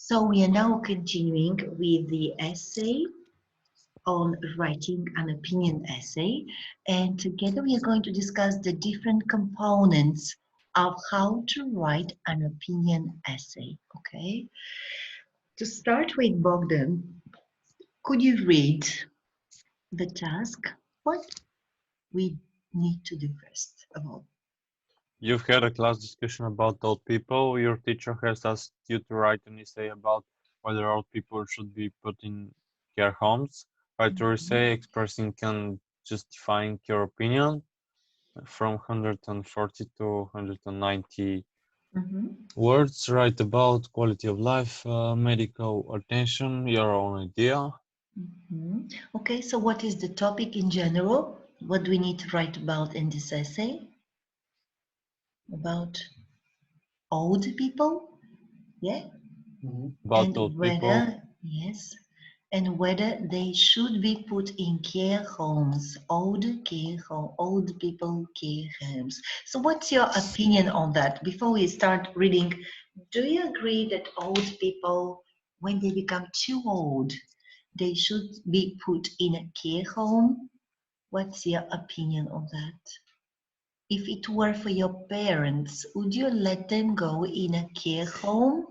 So we are now continuing with the essay on writing an opinion essay, and together we are going to discuss the different components of how to write an opinion essay. Okay, to start with, Bogdan, could you read the task? What we need to do first of all? You've had a class discussion about old people. Your teacher has asked you to write an essay about whether old people should be put in care homes. Write your essay expressing and justifying your opinion from 140 to 190 words. Write about quality of life, medical attention, your own idea. Okay, so what is the topic in general? What do we need to write about in this essay? About old people? Yeah? About And old whether, people. yes, and whether they should be put in care homes, old people care homes. So what's your opinion on that? Before we start reading, do you agree that old people, when they become too old, they should be put in a care home? What's your opinion on that? If it were for your parents, would you let them go in a care home?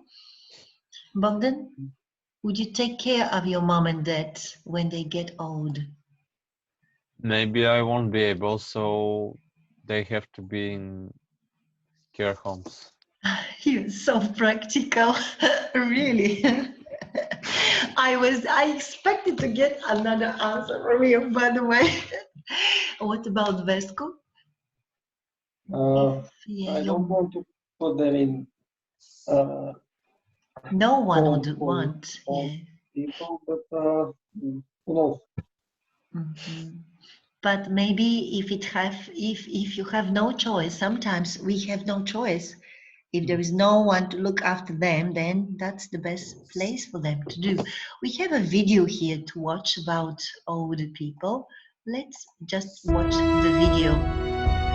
Bogdan, would you take care of your mom and dad when they get old? Maybe I won't be able, so they have to be in care homes. You're so practical, really. I expected to get another answer from you, by the way. What about Vesco? I don't want to put them in. No one would want. Yeah. People, but who knows? But maybe if you have no choice, sometimes we have no choice. If there is no one to look after them, then that's the best place for them to do. We have a video here to watch about older people. Let's just watch the video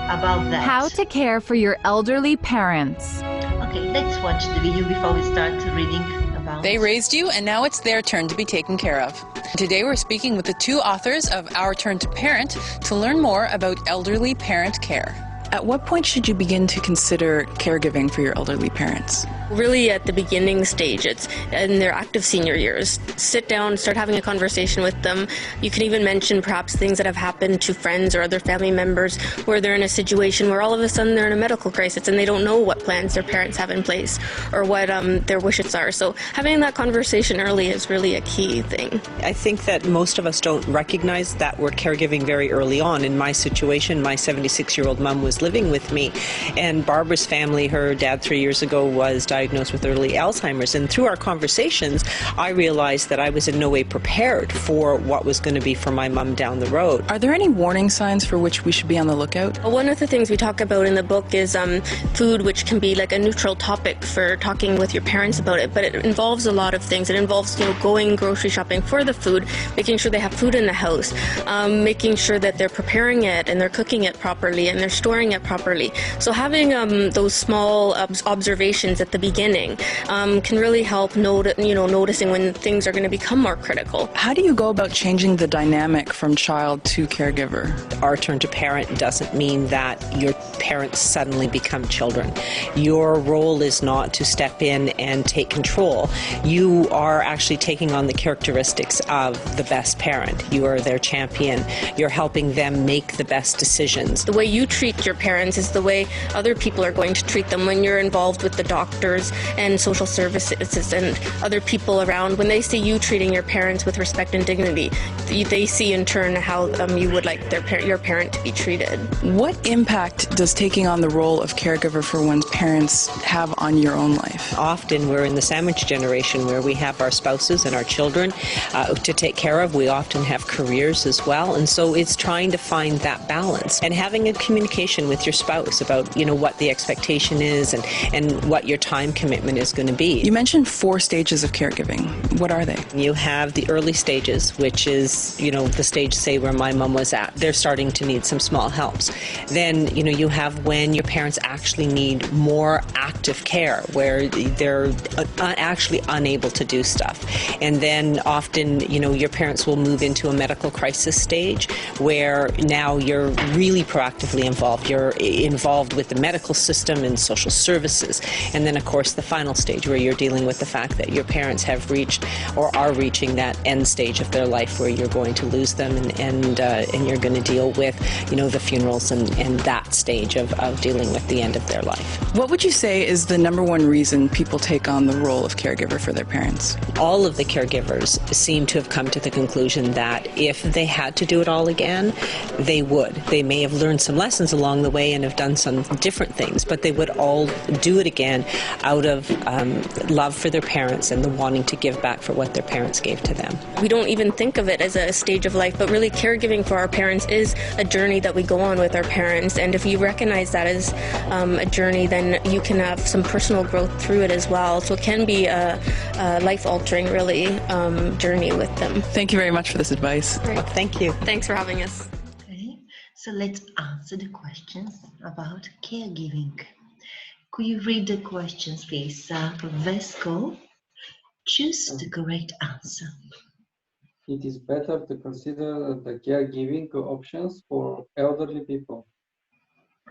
about that. How to care for your elderly parents. Okay, let's watch the video before we start reading about. They raised you, and now it's their turn to be taken care of. Today we're speaking with the two authors of Our Turn to Parent to learn more about elderly parent care. At what point should you begin to consider caregiving for your elderly parents? Really at the beginning stage, it's in their active senior years. Sit down, start having a conversation with them. You can even mention perhaps things that have happened to friends or other family members where they're in a situation where all of a sudden they're in a medical crisis and they don't know what plans their parents have in place or what their wishes are. So having that conversation early is really a key thing. I think that most of us don't recognize that we're caregiving very early on. In my situation, my 76-year-old mom was living with me, and Barbara's family, her dad 3 years ago was diagnosed with early Alzheimer's, and through our conversations I realized that I was in no way prepared for what was going to be for my mom down the road. Are there any warning signs for which we should be on the lookout? One of the things we talk about in the book is food, which can be like a neutral topic for talking with your parents about it, but it involves a lot of things. It involves, going grocery shopping for the food, making sure they have food in the house, making sure that they're preparing it and they're cooking it properly and they're storing it properly. So having those small observations at the beginning can really help noticing when things are going to become more critical. How do you go about changing the dynamic from child to caregiver? Our turn to parent doesn't mean that your parents suddenly become children. Your role is not to step in and take control. You are actually taking on the characteristics of the best parent. You are their champion. You're helping them make the best decisions. The way you treat your parents is the way other people are going to treat them when you're involved with the doctors and social services and other people around. When they see you treating your parents with respect and dignity, they see in turn how you would like your parent to be treated. What impact does taking on the role of caregiver for one's parents have on your own life? Often we're in the sandwich generation where we have our spouses and our children to take care of. We often have careers as well, and so it's trying to find that balance and having a communication with your spouse about, what the expectation is and what your time commitment is going to be. You mentioned 4 stages of caregiving. What are they? You have the early stages, which is, the stage, say, where my mom was at. They're starting to need some small helps. Then, you have when your parents actually need more active care, where they're actually unable to do stuff. And then often, your parents will move into a medical crisis stage where now you're really proactively involved. You're involved with the medical system and social services. And then, of course, the final stage where you're dealing with the fact that your parents have reached or are reaching that end stage of their life where you're going to lose them and you're going to deal with, the funerals and that stage of dealing with the end of their life. What would you say is the number one reason people take on the role of caregiver for their parents? All of the caregivers seem to have come to the conclusion that if they had to do it all again, they would. They may have learned some lessons along the way and have done some different things, but they would all do it again out of love for their parents and the wanting to give back for what their parents gave to them. We don't even think of it as a stage of life, but really caregiving for our parents is a journey that we go on with our parents. And if you recognize that as a journey, then you can have some personal growth through it as well. So it can be a life-altering, really, journey with them. Thank you very much for this advice. Great. Thank you. Thanks for having us. Okay, so let's answer the questions about caregiving. Could you read the questions, please? Vesco, choose the correct answer. It is better to consider the caregiving options for elderly people.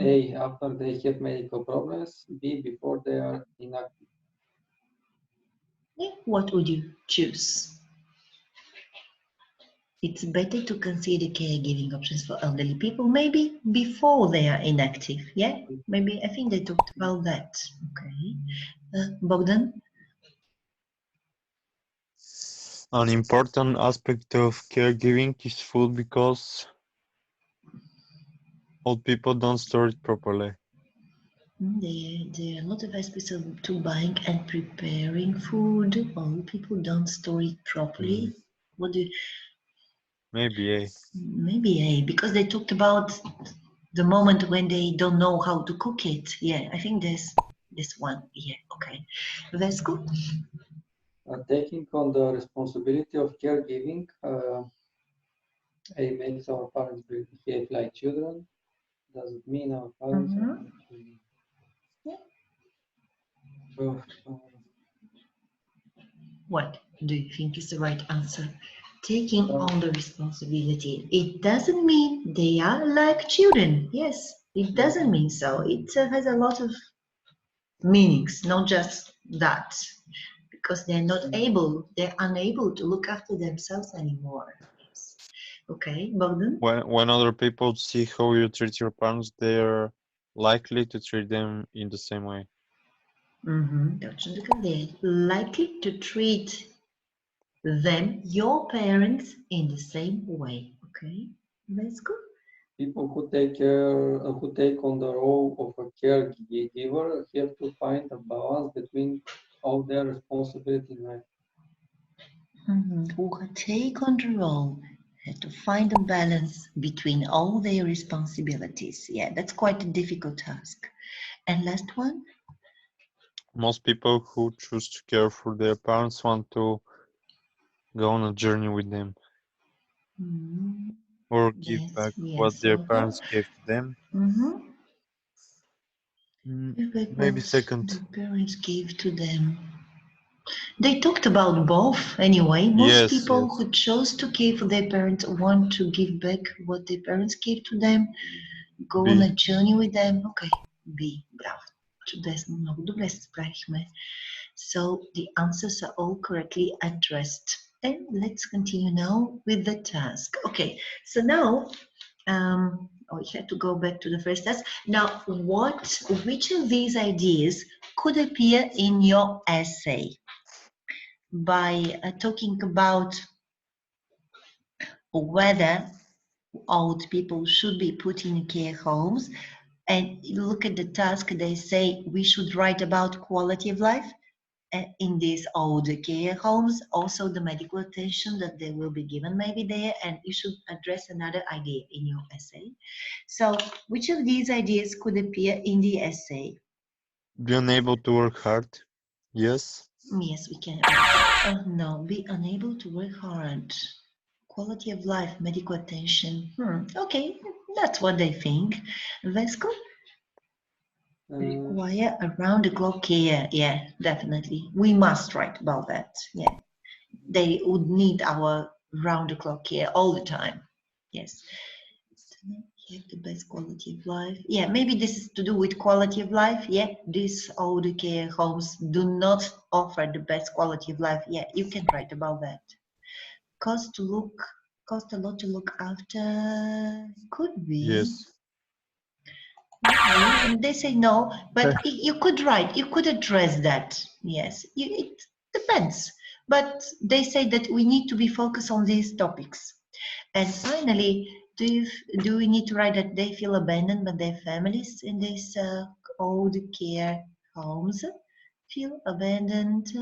A, after they have medical problems. B, before they are inactive. What would you choose? It's better to consider caregiving options for elderly people, maybe before they are inactive. Yeah, maybe I think they talked about that. Okay, Bogdan? An important aspect of caregiving is food because old people don't store it properly. There are a lot of aspects to buying and preparing food. Old people don't store it properly. What do you? Maybe A. Maybe A, because they talked about the moment when they don't know how to cook it. Yeah, I think this one. Yeah, okay. That's good. Taking on the responsibility of caregiving, it makes our parents behave like children. Does it mean our parents are like children? Yeah. What do you think is the right answer? Taking on the responsibility. It doesn't mean they are like children. Yes, it doesn't mean so. It has a lot of meanings, not just that. Because they're unable to look after themselves anymore. Yes. Okay, Bogdan? When other people see how you treat your parents, they're likely to treat them in the same way. They're likely to treat them, your parents, in the same way. Okay, that's good. People who take on the role of a caregiver have to find a balance between all their responsibilities in life. Who take on the role have to find a balance between all their responsibilities. Yeah, that's quite a difficult task. And last one? Most people who choose to care for their parents want to go on a journey with them. Or give back what their parents gave to them. Maybe second. The parents gave to them. They talked about both anyway. Most people who chose to care for their parents want to give back what their parents gave to them, go on a journey with them. Okay, B, bravo. Чудесно, много добре се справихме. So the answers are all correctly addressed. And let's continue now with the task. Okay, so now we have to go back to the first task. Now, which of these ideas could appear in your essay? By talking about whether old people should be put in care homes, and you look at the task, they say we should write about quality of life. in these old care homes, also the medical attention that they will be given maybe there, and you should address another idea in your essay. So which of these ideas could appear in the essay? Be unable to work hard. Yes. Yes, we can. No, be unable to work hard. Quality of life, medical attention. Okay, that's what they think. Vesco? Require around the clock care. Yeah, definitely. We must write about that. Yeah. They would need our round the clock care all the time. Yes. Have the best quality of life. Yeah, maybe this is to do with quality of life. Yeah, these old care homes do not offer the best quality of life. Yeah, you can write about that. Cost a lot to look after. Could be. Yes. And they say no, but you could write, you could address that. Yes, it depends. But they say that we need to be focused on these topics. And finally, do we need to write that they feel abandoned by their families in these old care homes? Feel abandoned?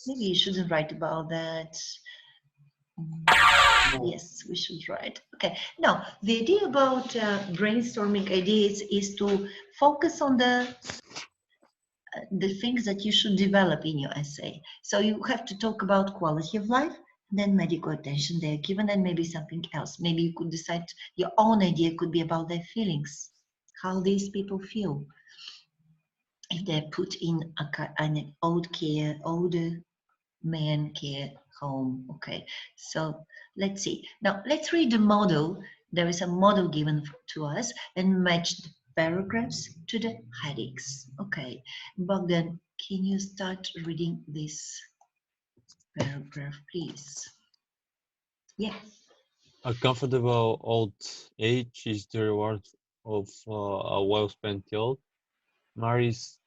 Maybe you shouldn't write about that. Yes, we should write. Okay. Now, the idea about brainstorming ideas is to focus on the things that you should develop in your essay. So you have to talk about quality of life, then medical attention they're given, and maybe something else. Maybe you could decide your own idea could be about their feelings, how these people feel if they're put in an older man care home. Okay, so let's see. Now let's read the model. There is a model given to us and match the paragraphs to the headings. Okay, Bogdan, can you start reading this paragraph, please? Yes. A comfortable old age is the reward of a well-spent youth. Maris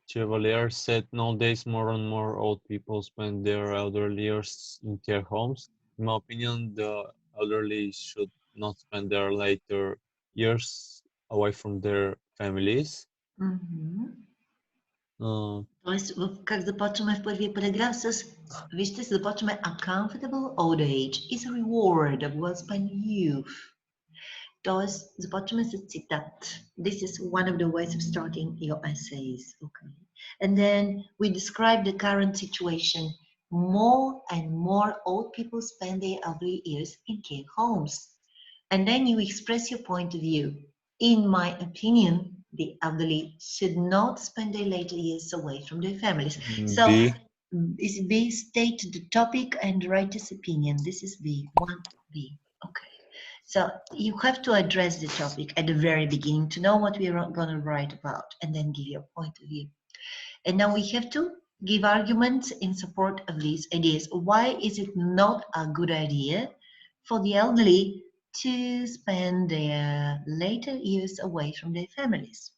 Chevalier said nowadays more and more old people spend their elderly years in care homes. In my opinion, the elderly should not spend their later years away from their families. Тоест, как започваме в първия параграф с, вижте, започваме a comfortable old age is a reward of well-spent youth. Тоест, започваме с цитат. This is one of the ways of starting your essays. Okay. And then we describe the current situation. More and more old people spend their elderly years in care homes. And then you express your point of view. In my opinion, the elderly should not spend their later years away from their families. So, is B, state the topic and writer's opinion. This is B, 1B. Okay. So you have to address the topic at the very beginning to know what we're going to write about and then give your point of view. And now we have to give arguments in support of these ideas. Why is it not a good idea for the elderly to spend their later years away from their families?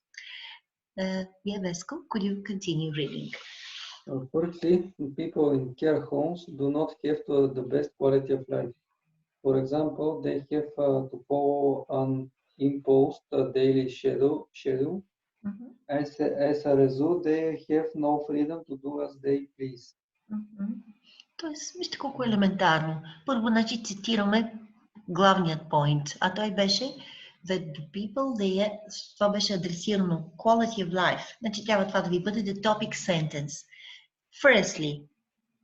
Yeah, Vesco, could you continue reading? Firstly, people in care homes do not have the best quality of life. For example, they have to follow an imposed daily schedule. As a result, they have no freedom to do as they please. Тоест, вижте колко елементарно. Първо, значи, цитираме главният point, а той беше that the people there, това беше адресирано, quality of life. Значи, трябва това да ви бъде the topic sentence. Firstly,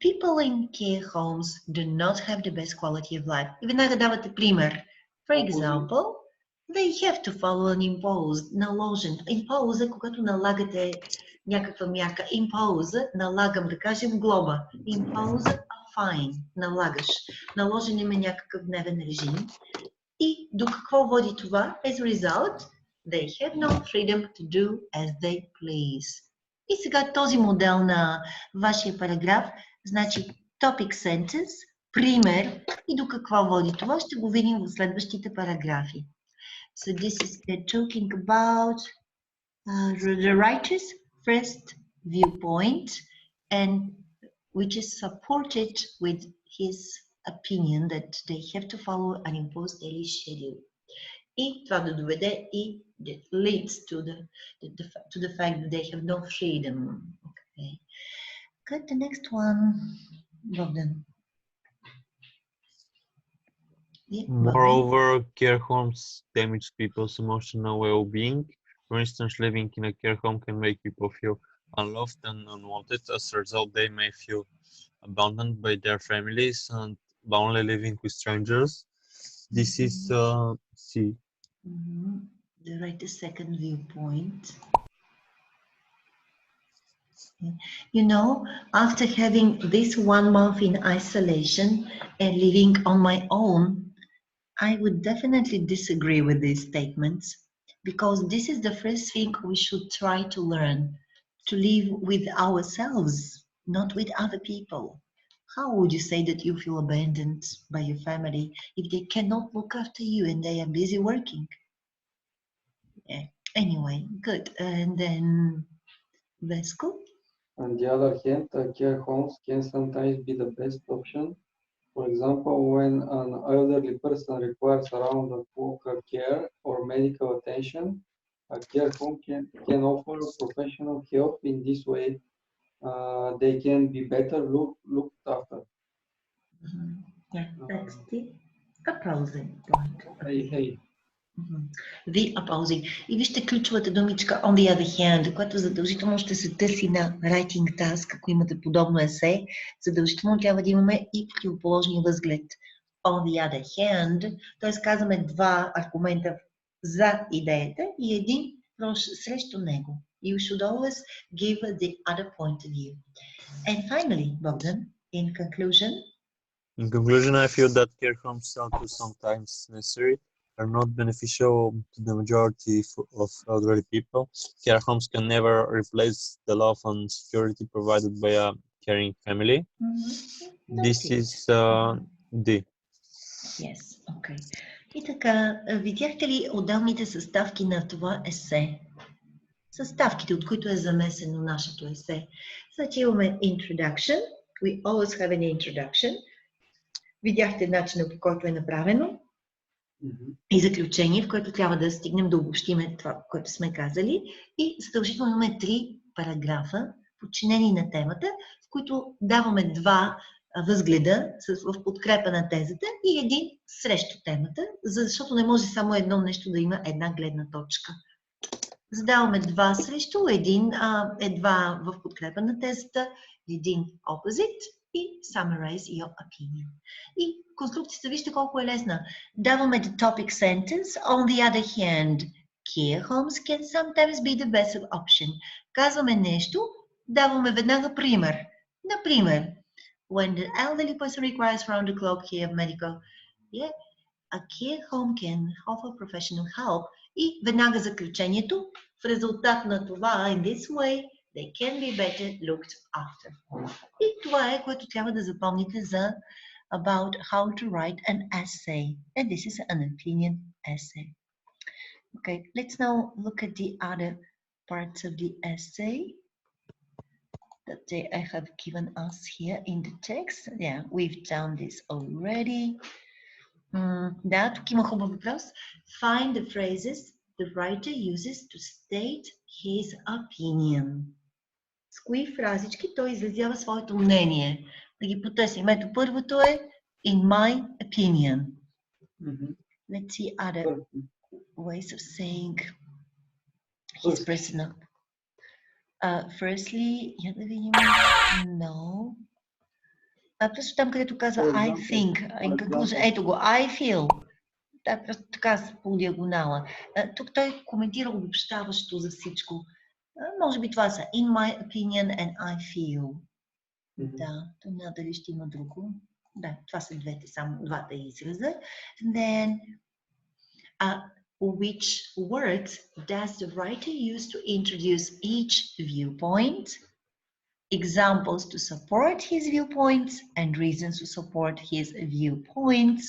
people in care homes do not have the best quality of life. И веднага давате пример. For example, they have to follow an imposed, наложен. Impose е когато налагате някаква мярка. Impose, налагам, да кажем, глоба. Impose a fine, налагаш. Наложен има някакъв дневен режим. И до какво води това? As a result, they have no freedom to do as they please. И сега този модел на вашия параграф, значи topic sentence, пример и до какво води това, ще го видим в следващите параграфи. So this is talking about the writer's first viewpoint and which is supported with his opinion that they have to follow an imposed daily schedule. И това да доведе и that leads to the fact that they have no freedom. Okay. Good. The next one, Bogdan. Yeah, Bogdan. Moreover, care homes damage people's emotional well-being. For instance, living in a care home can make people feel unloved and unwanted. As a result, they may feel abandoned by their families and lonely living with strangers. This is C. Write the second viewpoint. You know, after having this 1 month in isolation and living on my own, I would definitely disagree with these statements because this is the first thing we should try to learn, to live with ourselves, not with other people. How would you say that you feel abandoned by your family if they cannot look after you and they are busy working? Yeah. Anyway, good. And then Vesco? On the other hand, care homes can sometimes be the best option. For example, when an elderly person requires around-the-clock care or medical attention, a care home can offer professional help. In this way, they can be better looked after. Yeah, that's the opposing point. Hey. The opposing. И вижте ключовата думичка on the other hand, която задължително ще се търси на writing task, ако имате подобно есе, задължително трябва да имаме и противоположния възглед. On the other hand, т.е. казваме два аргумента за идеята и един срещу него. You should always give the other point of view. And finally, Bogdan, in conclusion. In conclusion, I feel that care homes, although sometimes necessary, are not beneficial to the majority of elderly people. Care homes can never replace the love and security provided by a caring family. This is D. Yes, okay. И така, видяхте ли отделните съставки на това есе? Съставките, от които е замесено нашето есе. Значи имаме introduction. We always have an introduction. Видяхте начина, по който е направено. И заключение, в което трябва да стигнем да обобщиме това, което сме казали. И задължително имаме 3 параграфа, подчинени на темата, в които даваме 2 възгледа в подкрепа на тезата и един срещу темата, защото не може само едно нещо да има една гледна точка. Задаваме 2 срещу, един едва в подкрепа на тезата, един opposite и summarize your opinion. И конструкцията, вижте колко е лесна. Даваме the topic sentence. On the other hand, care homes can sometimes be the best option. Казваме нещо, даваме веднага пример. Например, when the elderly person requires round-the-clock care medical, a care home can offer professional help. И веднага заключението, в резултат на това, in this way, they can be better looked after. И това е, което трябва да запомните за about how to write an essay. And this is an opinion essay. Okay, let's now look at the other parts of the essay that I have given us here in the text. Yeah, we've done this already. Да, тук има хубав въпрос. Find the phrases the writer uses to state his opinion. С кои фразички той изразява своето мнение? Да ги потърсим. Ето първото е in my opinion. Let's see other ways of saying his personal. Firstly, я да видим. No. Просто там, където казва I think, in conclusion, ето го, I feel. Да, просто така по диагонала. Тук той коментира обобщаващо за всичко. Може би това са in my opinion and I feel. Да, то надали ще има друго. Да, това са само двата израза. And then, which words does the writer use to introduce each viewpoint? Examples to support his viewpoints and reasons to support his viewpoints.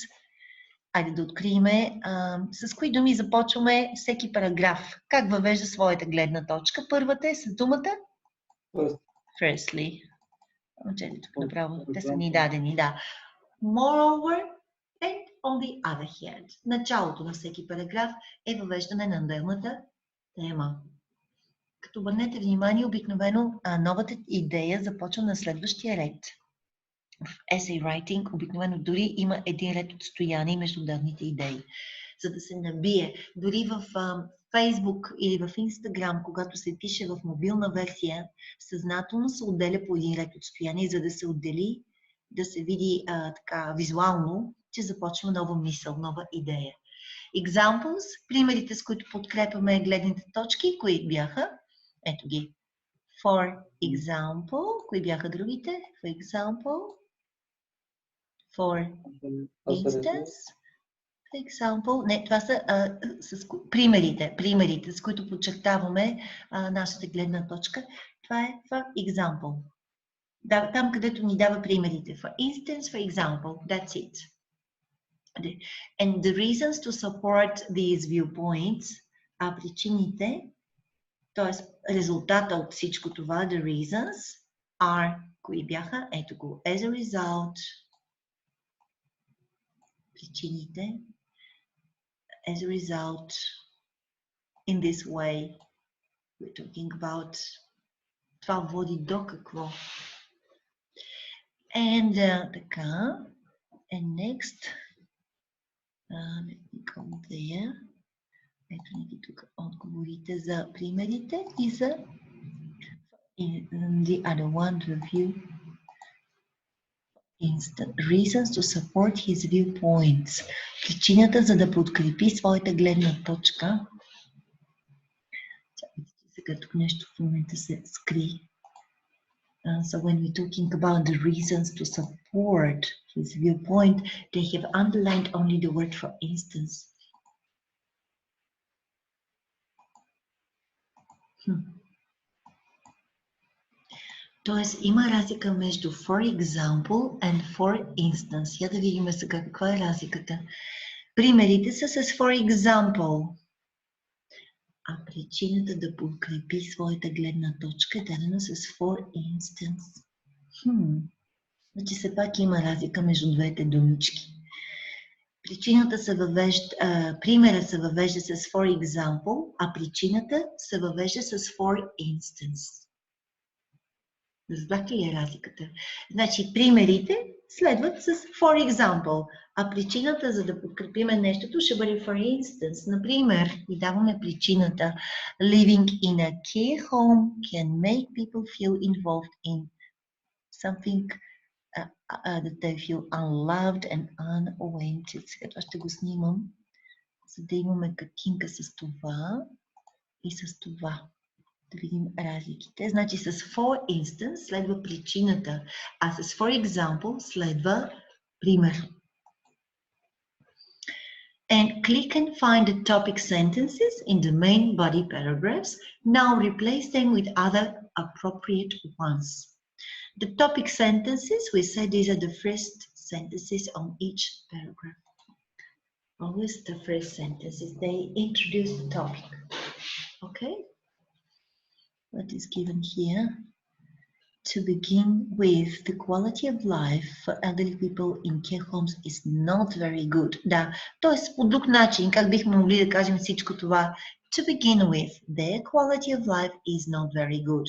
Айде да откриме с кои думи започваме всеки параграф. Как въвежда своята гледна точка? Първата е с думата firstly. Направо, те са ни дадени, да. Moreover and on the other hand. Началото на всеки параграф е въвеждане на отделната тема. Като обърнете внимание, обикновено новата идея започва на следващия ред. В essay writing обикновено дори има един ред отстояние между дадените идеи. За да се набие, дори в Facebook или в Instagram, когато се пише в мобилна версия, съзнателно се отделя по един ред отстояние, за да се отдели, да се види така визуално, че започва нова мисъл, нова идея. Examples, примерите, с които подкрепяме гледните точки, кои бяха? Ето ги. For example, кои бяха другите? For example, for instance, for example. Не, това са примерите, с които подчертаваме нашата гледна точка. Това е for example. Да, там, където ни дава примерите. For instance, for example, that's it. And the reasons to support these viewpoints, причините, т.е. резултата от всичко това, the reasons, are, кои бяха? Ето го. As a result, причините, as a result, in this way, we're talking about, това води до какво? And така, and next, let me go there. Ето ни ги тук отговорите за примерите и за the other one review. Instant reasons to support his viewpoints. Причината за да подкрепи своята гледна точка. Сега тук нещо в момента се скри. So when we're talking about the reasons to support his viewpoint, they have underlined only the word for instance. Тоест има разлика между for example and for instance. Я да видим сега каква е разликата. Примерите са с for example. А причината да подкрепи своята гледна точка е дадена с for instance. Значи все пак има разлика между двете думички. Причината се въвежда, примера се въвежда с for example, а причината се въвежда с for instance. Разбрахте ли е разликата? Значи примерите следват с for example, а причината за да подкрепиме нещото ще бъде for instance. Например, и даваме причината living in a care home can make people feel involved in something that they feel unloved and unwanted. Сега това ще го снимам, за да имаме картинка с това и с това. Да видим разликите. Значи с for instance следва причината, а с for example следва пример. And click and find the topic sentences in the main body paragraphs. Now replace them with other appropriate ones. The topic sentences, we said these are the first sentences on each paragraph. Always the first sentences. They introduce the topic. Okay? What is given here? To begin with, the quality of life for elderly people in care homes is not very good. Да, т.е. по друг начин, как бихме могли да кажем всичко това? To begin with, their quality of life is not very good.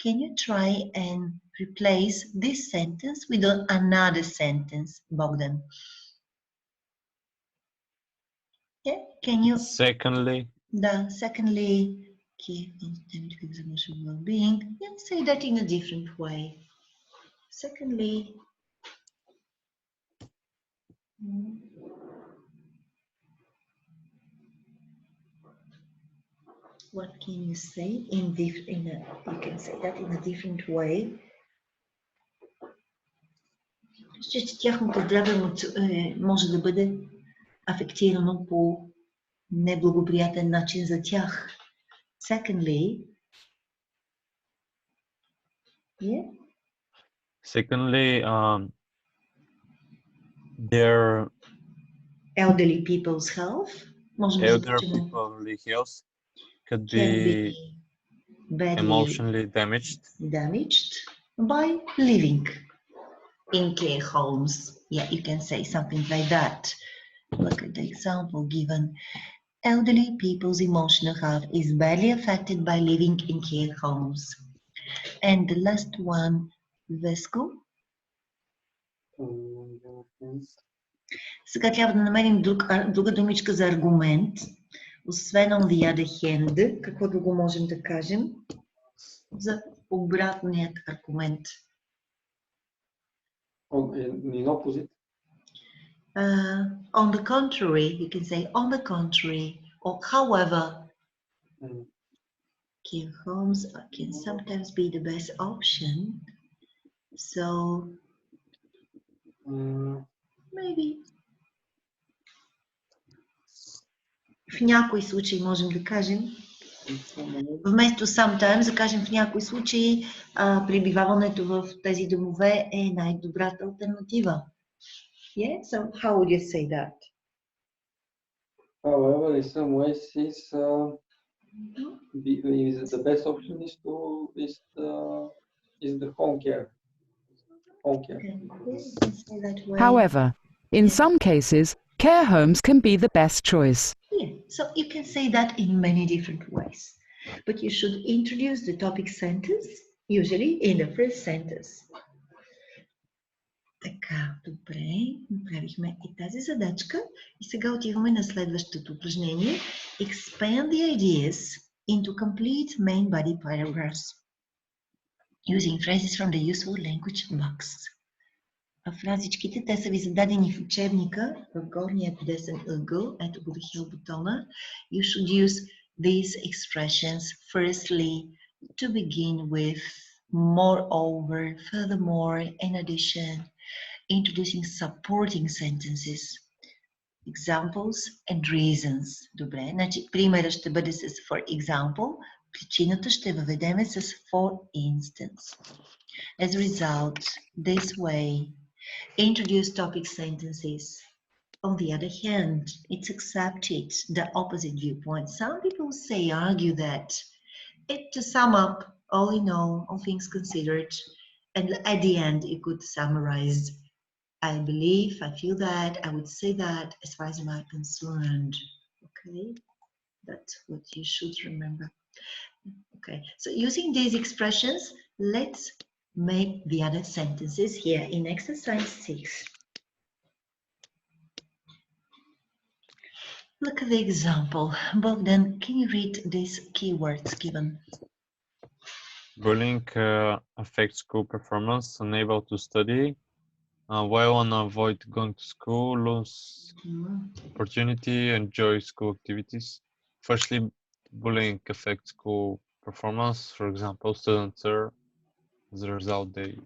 Can you try and replace this sentence with another sentence, Bogdan? Yeah, can you? Secondly. Да, secondly, emotional well-being. Yeah, say that in a different way. Secondly, what can you say you can say that in a different way. Че тяхното здраве може да бъде афектирано по неблагоприятен начин за тях. Secondly, their elderly people's health. Elderly health could be emotionally damaged by living in care homes. Yeah, you can say something like that. Look at the example given. Elderly people's emotional health is badly affected by living in care homes. And the last one, Vesco. Сега трябва да намерим друга думичка за аргумент. Освен on the other hand, какво друго можем да кажем за обратният аргумент? In opposite. On the contrary, you can say on the contrary, or however. Care homes can sometimes be the best option. So maybe в някои случаи можем да кажем вместо sometimes, да кажем в някои случаи пребиваването в тези домове е най-добрата алтернатива. Yeah, so how would you say that? However, in some ways, the best option is the home care. Home care. Okay, you can say that way. However, in some cases, care homes can be the best choice. Yeah, so you can say that in many different ways, but you should introduce the topic sentence, usually in the first sentence. Така, добре, направихме и тази задачка и сега отиваме на следващото упражнение. Expand the ideas into complete main body paragraphs using phrases from the useful language box. Фразичките, те са ви зададени в учебника, в горния десен ъгъл, ето го дохил бутона. You should use these expressions firstly, to begin with, moreover, furthermore, in addition, introducing supporting sentences, examples and reasons. Добре, значи примерът ще бъде с for example, причината ще въведеме с for instance. As a result, this way, introduce topic sentences. On the other hand, it's accepted the opposite viewpoint. Some people say, argue that to sum up, all in all things considered, and at the end, you could summarize, I believe, I feel that, I would say that, as far as I'm concerned. Okay, that's what you should remember. Okay, so using these expressions, let's make the other sentences here in exercise 6. Look at the example. Bogdan, can you read these keywords given? Bullying affects school performance, unable to study, while on avoid going to school, lose opportunity, enjoy school activities. Firstly, bullying affects school performance. For example, students are, as a result, they...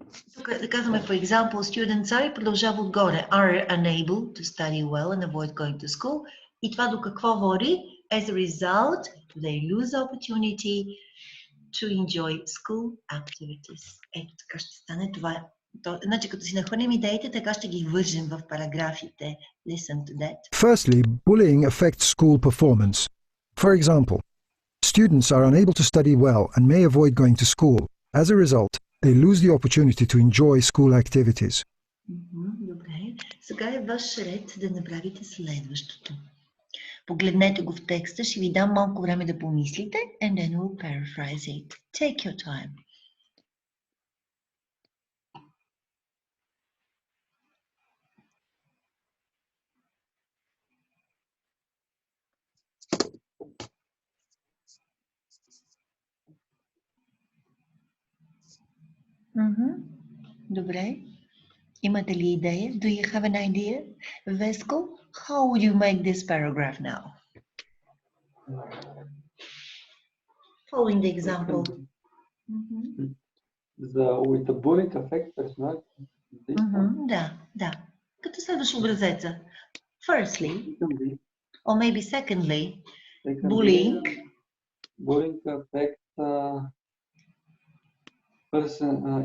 Да казваме, for example, students are, продължава отгоре, are unable to study well and avoid going to school. И това до какво води? As a result, they lose opportunity to enjoy school activities. Ето така ще стане това. Значи, като си нахвърлим идеите, така ще ги вържем в параграфите. Listen to that. Firstly, bullying affects school performance. For example, students are unable to study well and may avoid going to school. As a result, they lose the opportunity to enjoy school activities. Добре. Сега е ваш ред да направите следващото. Погледнете го в текста, ще ви дам малко време да помислите, and then we'll paraphrase it. Take your time. Добре. Имате ли идея? Do you have an idea? Vesco, how would you make this paragraph now? Following the example. With the bullying affect personality. Да. Като следваш образеца. Firstly, or maybe secondly, bullying. Bullying affects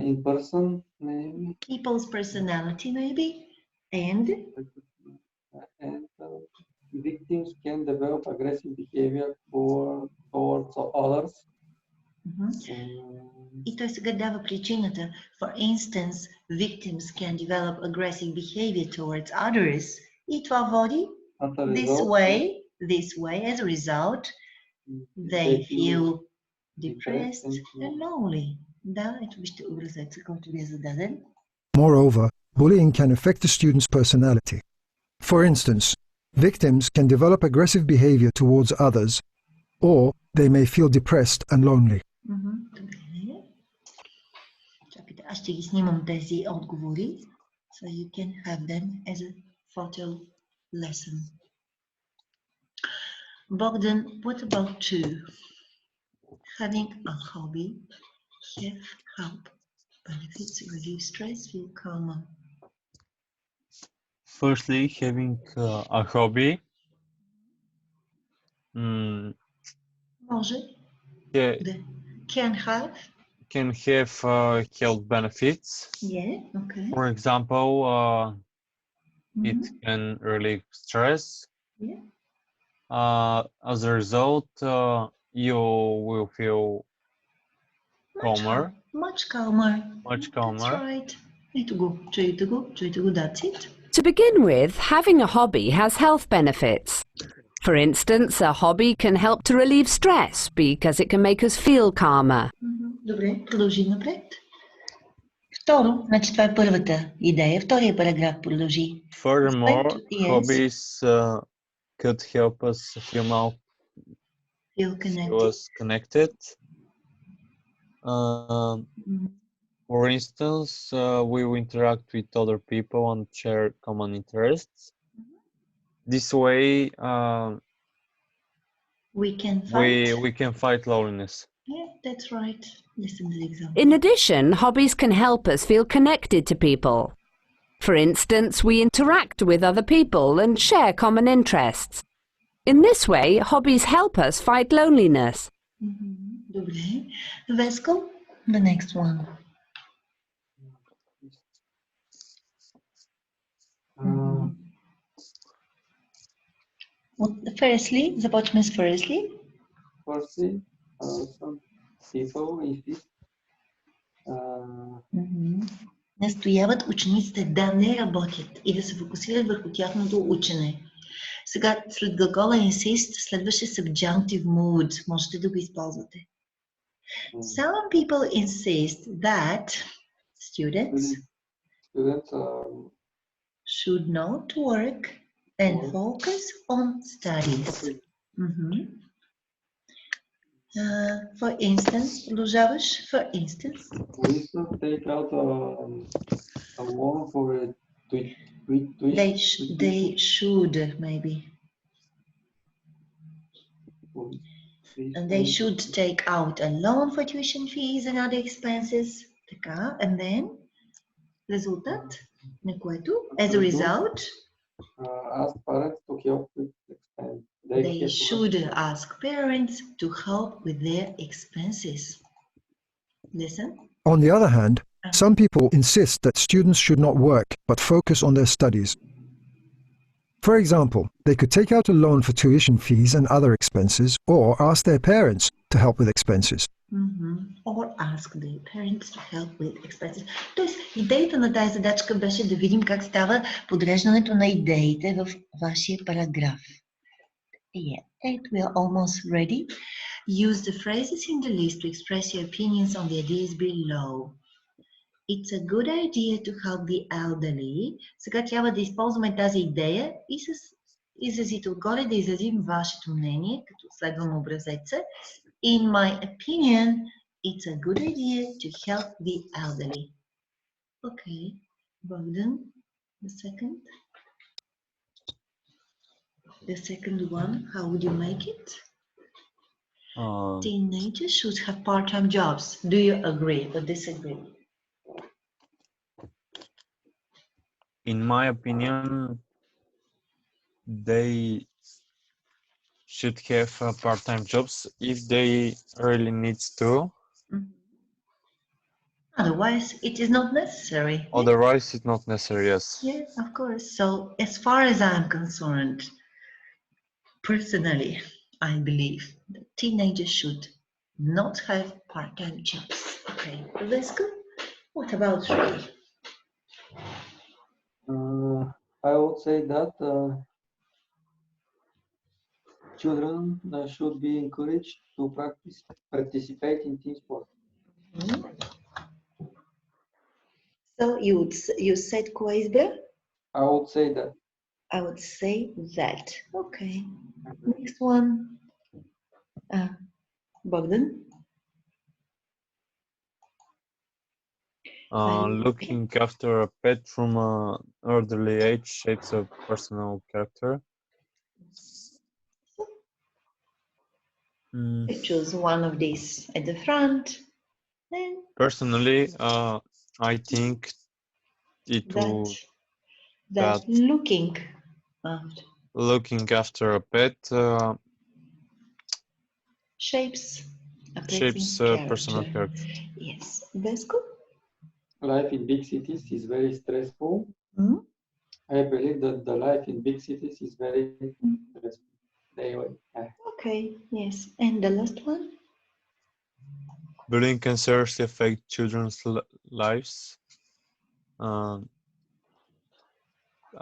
in person, maybe. People's personality, maybe. And victims can develop aggressive behavior towards others. И той сега дава причината. For instance, victims can develop aggressive behavior towards others. И това води. This way, this way, as a result, they feel depressed and lonely. Да, ето вижте образеца, който ви е зададен. Moreover, bullying can affect the student's personality. For instance, victims can develop aggressive behavior towards others, or they may feel depressed and lonely. Добре. Чакайте, аз ще ги снимам тези отговори, so you can have them as a photo lesson. Bogdan, what about two? Having a hobby, have help, benefits, relieve stress, feel calmer. Firstly, having a hobby Може yeah, да can have. can have health benefits. Yeah, okay. For example, it can relieve stress. Yeah. As a result, you will feel calmer. Much calmer. Much calmer. That's right. Чуйте го, that's it. To begin with, having a hobby has health benefits. For instance, a hobby can help to relieve stress because it can make us feel calmer. Добре, продължи напред. Второ, значи това е първата идея. Втория параграф продължи. Furthermore, Yes. hobbies could help us Feel connected. For instance, we will interact with other people and share common interests. This way, we can fight loneliness. Yeah, that's right. Listen to the example. In addition, hobbies can help us feel connected to people. For instance, we interact with other people and share common interests. In this way, hobbies help us fight loneliness. Добре. Vesco, the next one. Firstly, започваме с firstly. Firstly, some people insist. Настояват учениците да не работят и да се фокусират върху тяхното учене. Сега, след глагола insist, следваше subjunctive mood. Можете да го използвате. Some people insist that students should not work and focus on studies. For instance, продължаваш. For instance. For instance, take out a loan for a tuition. They should, maybe. And they should take out a loan for tuition fees and other expenses. Така, and then, резултат на което, as a result, ask parents to help with expenses. They should ask parents to help with their expenses. Listen. On the other hand, some people insist that students should not work but focus on their studies. For example, they could take out a loan for tuition fees and other expenses, or ask their parents to help with expenses. Or ask their parents to help with expenses. Тоест, идеята на тази задачка беше да видим как става подреждането на идеите в вашия параграф. Yeah, and we are almost ready. Use the phrases in the list to express your opinions on the ideas below. It's a good idea to help the elderly. Сега трябва да използваме тази идея и с изразите отгоре да изразим вашето мнение, като следвам образеца. In my opinion, it's a good idea to help the elderly. Okay, Bogdan, the second. The second one, how would you make it? Teenagers should have part-time jobs. Do you agree or disagree? In my opinion, they should have part-time jobs if they really need to. Otherwise, it is not necessary. Otherwise, it's not necessary, yes. Yeah, of course. So, as far as I'm concerned, personally, I believe that teenagers should not have part-time jobs. Okay, let's go. What about three? I would say that Children should be encouraged to participate in team sport. Mhm. So you said Koisber? I would say that. I would say that. Okay. Next one. Bogdan? Looking after a pet from an early age shapes a personal character. You choose one of these at the front. And Personally, I think it would that that looking after looking after a pet shapes a shapes person's a personal character. character. Yes, Vesco? Life in big cities is very stressful. Hmm? I believe that the life in big cities is very stressful. Okay, yes. And the last one? Bullying can seriously affect children's lives.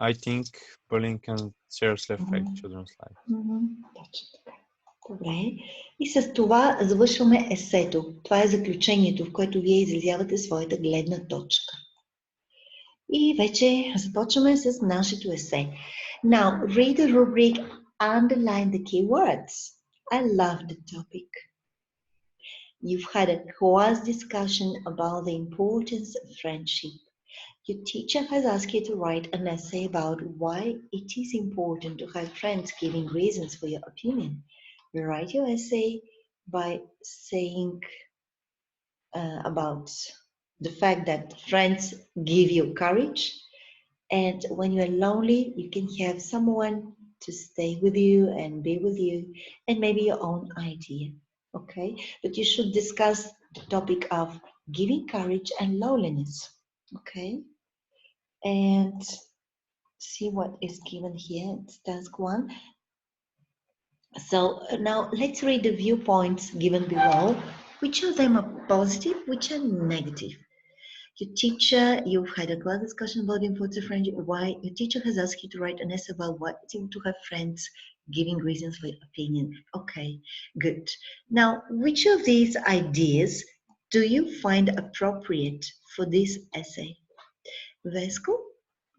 I think bullying can seriously affect children's lives. Точно така. Добре. И с това завършваме есето. Това е заключението, в което вие изразявате своята гледна точка. И вече започваме с нашето есе. Now, read the rubric, underline the keywords. I love the topic. You've had a class discussion about the importance of friendship. Your teacher has asked you to write an essay about why it is important to have friends, giving reasons for your opinion. Write your essay by saying about the fact that friends give you courage, and when you're lonely, you can have someone to stay with you and be with you, and maybe your own idea. Okay, but you should discuss the topic of giving courage and loneliness. Okay, and see what is given here. It's task 1. So now let's read the viewpoints given below. Which of them are positive, which are negative? Your teacher, you've had a class discussion about the importance of friendship. Why your teacher has asked you to write an essay about what it's important to have friends, giving reasons for your opinion. Okay, good. Now, which of these ideas do you find appropriate for this essay? Vesco,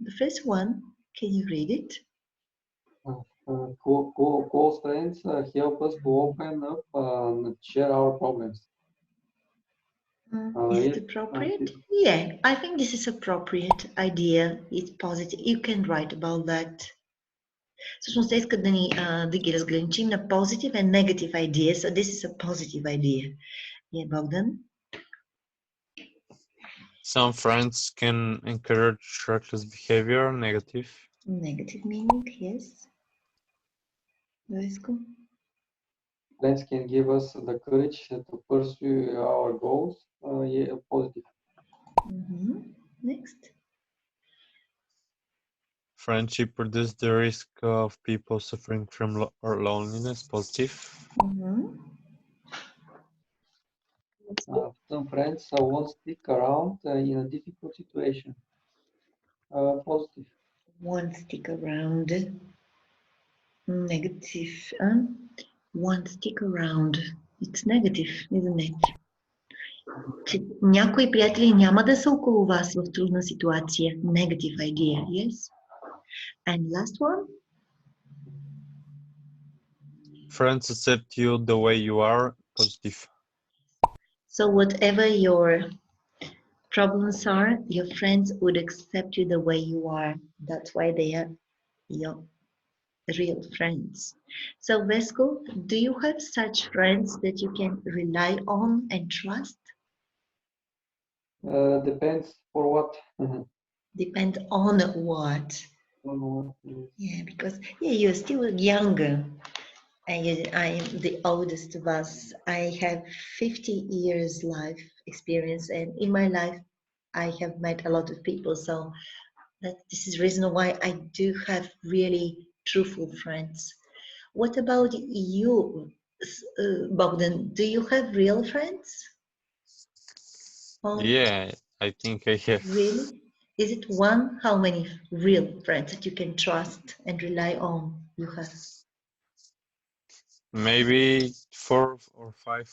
the first one, can you read it? Close friends help us to open up and share our problems. Is it appropriate? Yeah, I think this is appropriate idea. It's positive. You can write about that. Всъщност те искат да ги разграничим на positive and negative ideas. So this is a positive idea. Yeah, Bogdan? Some friends can encourage reckless behavior, negative. Negative meaning, yes. Let's go. Friends can give us the courage to pursue our goals. Yeah, positive. Next. Friendship reduces the risk of people suffering from loneliness, positive. Some friends won't stick around in a difficult situation. Positive. Won't stick around. Negative. Won't stick around. It's negative, isn't it? Че някои приятели няма да са около вас в трудна ситуация. Negative idea, yes? And last one? Friends accept you the way you are, positive. So whatever your problems are, your friends would accept you the way you are. That's why they are your real friends. So Vesco, do you have such friends that you can rely on and trust? Depends for what. Depend on what? Yeah, because you're still younger. I am the oldest of us. I have 50 years life experience, and in my life, I have met a lot of people. So this is the reason why I do have really truthful friends. What about you, Bogdan? Do you have real friends? Yeah, I think I have. Really? Is it one? How many real friends that you can trust and rely on you have? Maybe 4 or 5.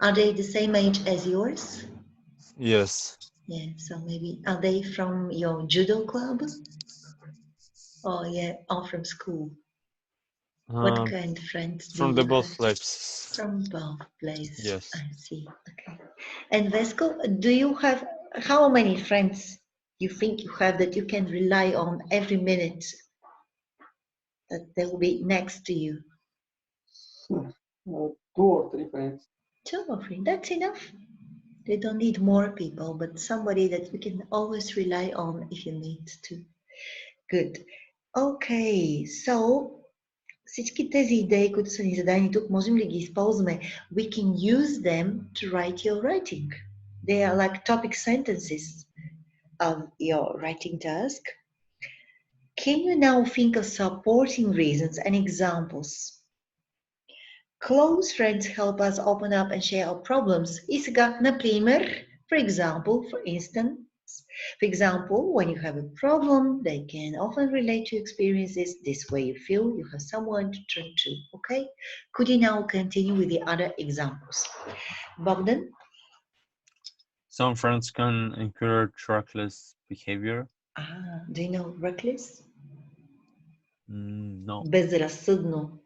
Are they the same age as yours? Yes. Yeah, so maybe, are they from your judo club? Oh yeah, or from school? What kind of friends do From you the have? both places. From both places. Yes. I see. Okay. And Vesco, do you have, how many friends you think you have that you can rely on every minute, that they will be next to you? 2 or 3 friends. 2 or 3, that's enough. They don't need more people, but somebody that you can always rely on if you need to. Good. Okay, so всички тези идеи, които са ни зададени тук, можем ли ги използваме? We can use them to write your writing. They are like topic sentences of your writing task. Can you now think of supporting reasons and examples? Close friends help us open up and share our problems. И сега, например, for example, when you have a problem, they can often relate to experiences. This way you feel you have someone to turn to, okay? Could you now continue with the other examples? Bogdan? Some friends can encourage reckless behavior. Do you know reckless? No. Безразсъдно,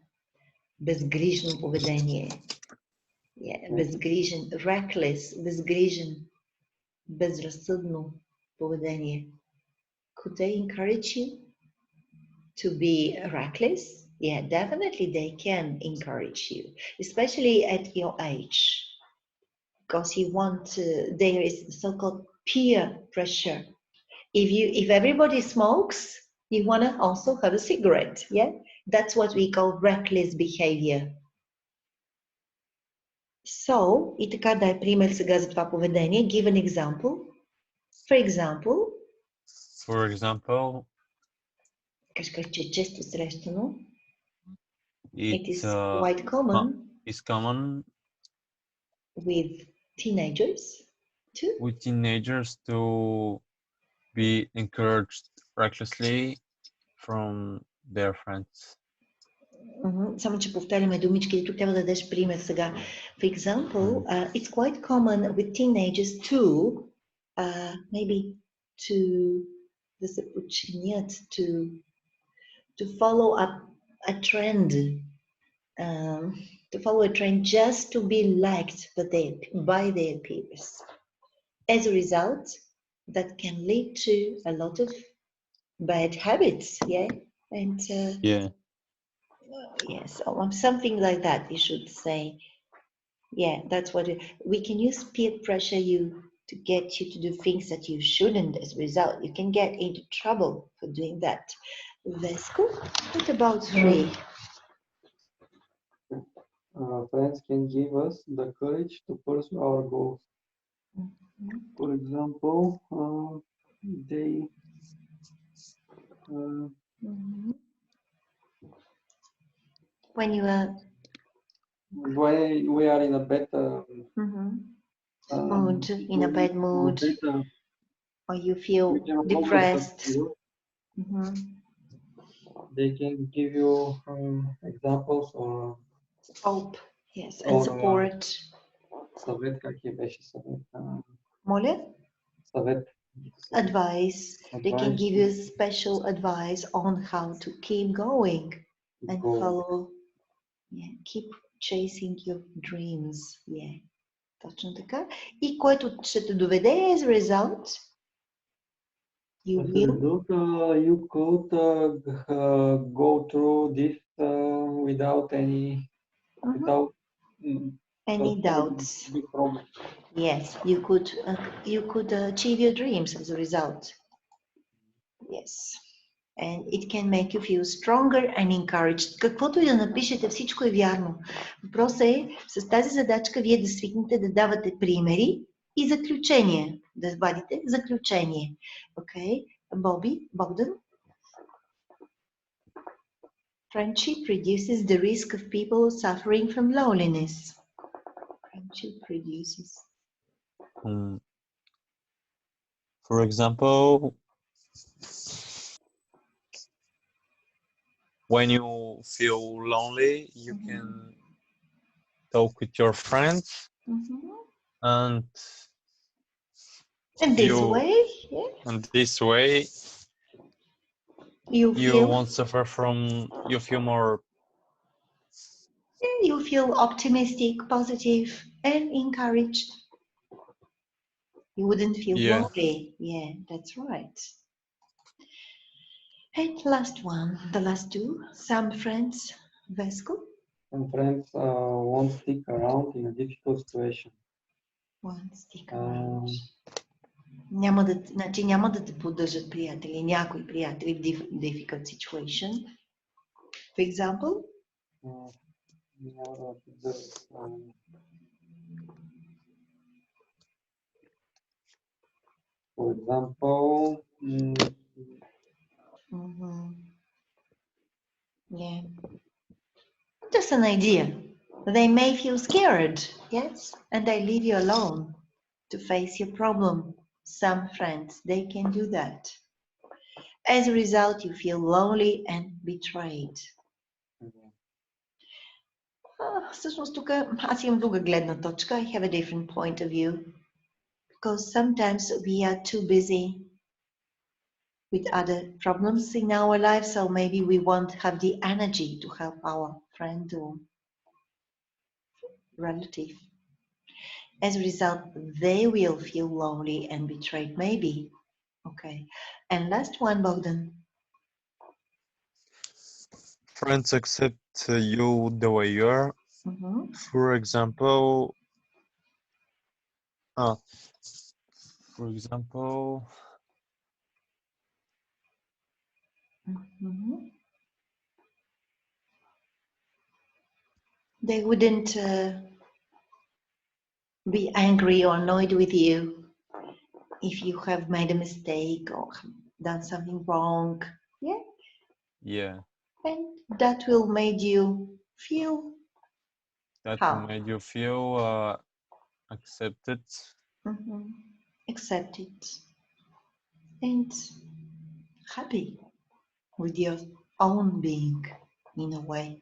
безгрижно поведение. Yeah, безгрижен, reckless, безгрижен, безразсъдно поведение. Could they encourage you to be reckless? Yeah, definitely they can encourage you, especially at your age, because you want to, there is so-called peer pressure. If everybody smokes, you want to also have a cigarette. Yeah, that's what we call reckless behavior. So, и така дай пример сега за това поведение. Give an example. For example, кажа, че е често срещано. It is quite common. It's common with teenagers to be encouraged recklessly from their friends. Само, че повтаряме думички, тук трябва да дадеш пример сега. For example, it's quite common with teenagers to, maybe to, да се подчинят, to follow a trend, just to be liked by their peers. As a result, that can lead to a lot of bad habits, yeah? And yes, something like that, you should say. Yeah, that's what we can use peer pressure you to get you to do things that you shouldn't. As a result, you can get into trouble for doing that. Vesco, what about 3? Friends can give us the courage to pursue our goals. For example, they when we are in a better mood, in a bad mood, or you feel depressed. They can give you examples or hope, yes, and support. Съвет, как беше съвет? Моля? Съвет. Advice. They can give you special advice on how to keep going and follow. Yeah, keep chasing your dreams. Yeah, точно така. И което ще те доведе as a result, you could go through this without any doubts. Big problem. Yes, you could achieve your dreams as a result. Yes. And it can make you feel stronger and encouraged. Каквото и да напишете, всичко е вярно. Въпросът е с тази задачка вие да свикнете да давате примери и заключения. Да вадите заключение. Okay? Bogdan? Friendship reduces the risk of people suffering from loneliness. Friendship reduces. For example, when you feel lonely, you can talk with your friends, and And this way, you you feel won't suffer from, you feel more, you feel optimistic, positive, and encouraged. You wouldn't feel yeah. lonely. Yeah, that's right. And last one, the last two. Some friends, Vesco, Some friends won't stick around in a difficult situation. won't stick around. Няма да, значи няма да те поддържат приятели, някои приятели в difficult situation. For example? For example, Yeah. Just an idea. They may feel scared, yes, and they leave you alone to face your problem. Some friends, they can do that. As a result, you feel lonely and betrayed. Всъщност тук аз имам друга гледна точка. I have a different point of view. Because sometimes we are too busy with other problems in our life, so maybe we won't have the energy to help our friend or relative. As a result, they will feel lonely and betrayed, maybe. Okay. And last one, Bogdan. Friends accept you the way you are. For example, they wouldn't be angry or annoyed with you if you have made a mistake or done something wrong. Yeah. yeah, And that will make you feel that how? will make you feel accepted. Accepted and happy with your own being in a way.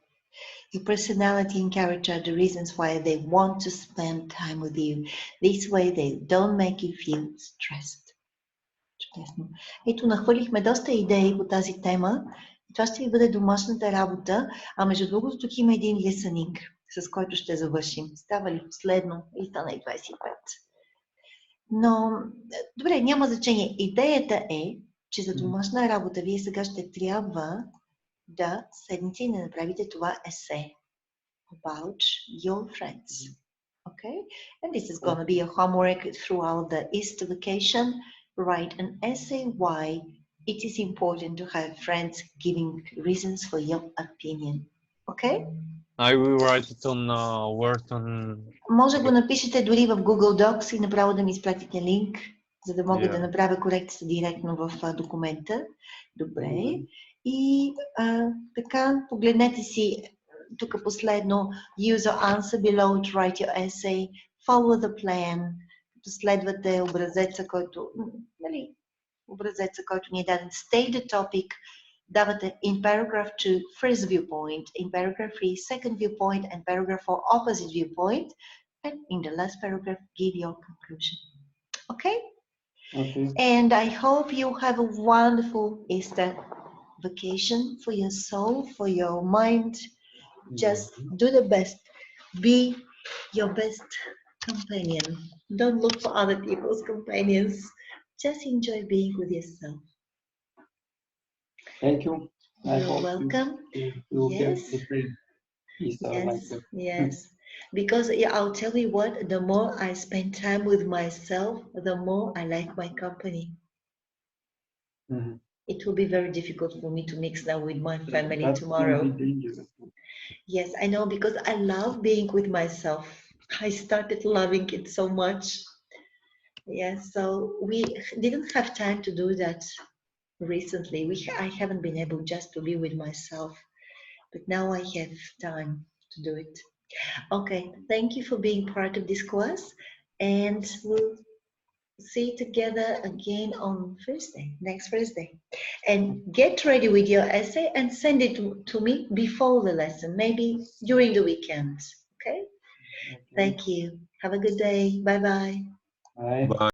Your personality and character are the reasons why they want to spend time with you. This way they don't make you feel stressed. Чудесно. Ето, нахвърлихме доста идеи по тази тема. Това ще ви бъде домашната работа. А между другото, тук има един listening, с който ще завършим. Става ли последно? Или стана и 25? Но, добре, няма значение. Идеята е, че за домашна работа вие сега ще трябва да седнете и да направите това есе about your friends. Okay? And this is going to be a homework throughout the Easter vacation. Write an essay why it is important to have friends giving reasons for your opinion. Okay? I will write it on Word on... Може да го напишете дори в Google Docs и направо да ми изпратите линк, за да мога да направя корекцията директно в документа. Добре. И така, погледнете си тук последно. Use your answer below to write your essay. Follow the plan. Следвате образеца, който ни е даден. State the topic. Давате in paragraph 2 first viewpoint, in paragraph 3 second viewpoint, and paragraph 4 opposite viewpoint, and in the last paragraph give your conclusion. Okay? Okay. And I hope you have a wonderful Easter vacation for your soul, for your mind. Just do the best. Be your best companion. Don't look for other people's companions. Just enjoy being with yourself. Thank you. You're welcome. Yes. Yes. Because I'll tell you what, the more I spend time with myself, the more I like my company. It will be very difficult for me to mix now with my family tomorrow. That can be dangerous. Yes, I know, because I love being with myself. I started loving it so much. Yes, so we didn't have time to do that recently. I haven't been able just to be with myself, but now I have time to do it. Okay, thank you for being part of this class, and we'll See you together again on Thursday, next Thursday. And get ready with your essay and send it to me before the lesson, maybe during the weekend. Okay? Okay. Thank you. Have a good day. Bye-bye. Bye. Bye.